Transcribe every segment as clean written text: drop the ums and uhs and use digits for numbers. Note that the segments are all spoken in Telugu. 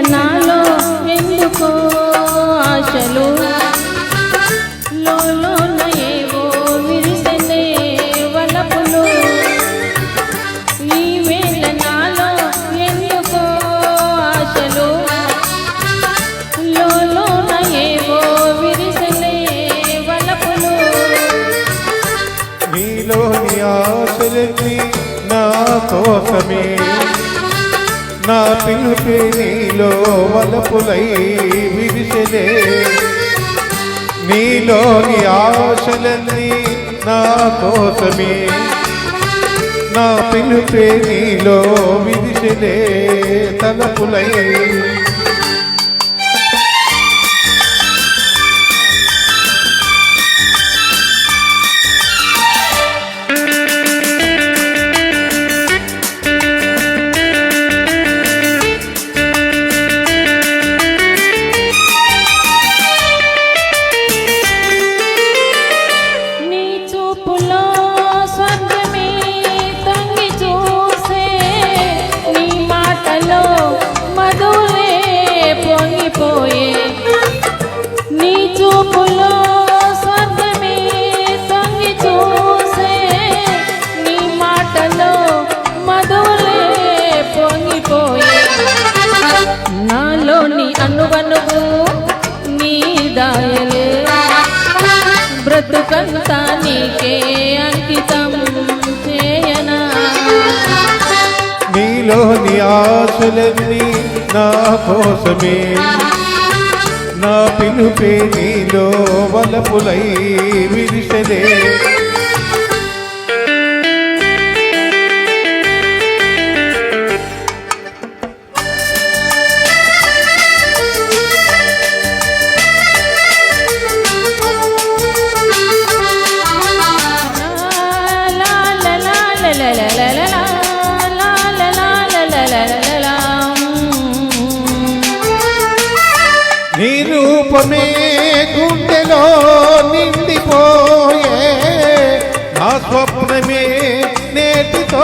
నాలో ఎందుకో ఆశలు లోన ఏవో విరిసెనే వలపులు ఈ వేళ నాలో ఎందుకో ఆశలు లోన ఏవో విరిసెనే వలపులు నీలోని ఆశలన్నీ నా కోసమే నా పిలుపే నీలో వలపులై విరిసెలే నీలోని ఆశలన్నీ నా కోసమే నా పిలుపే నీలో విరిసెలే తలపులై నీ చూపులో స్వర్గమే తొంగి చూసే నీ మాటలో మధులే పొంగిపోయే నాలోని అనువనువు నీ దాయలే బ్రతుకంతా నీకే అంకితం చేయనా నీలోని ఆశలన్నీ నా కోసమే నా పిలుపే నీలో వలపులై విరిసెలే నీ రూపమే గుండెలో నిండిపోయే నా స్వప్నమే నేటితో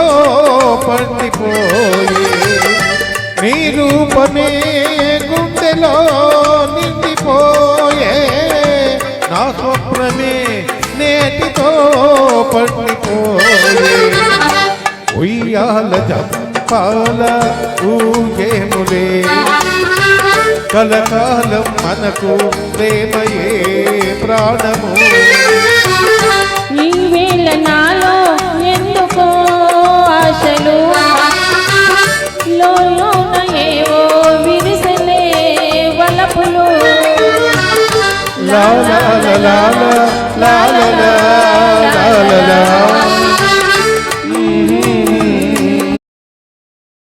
పండిపోయే నీ రూపమే గుండెలో నిండిపోయే నా స్వప్నమే నేటితో పండిపోయే ఉయ్యాల జపాల ఊగేములే కలకాలం మనకు ప్రేమయే ప్రాణము ఈ వేళ నాలో ఎందుకో ఆశలు లోన ఏవో విరిసెలే వలపులు లా లా లా లా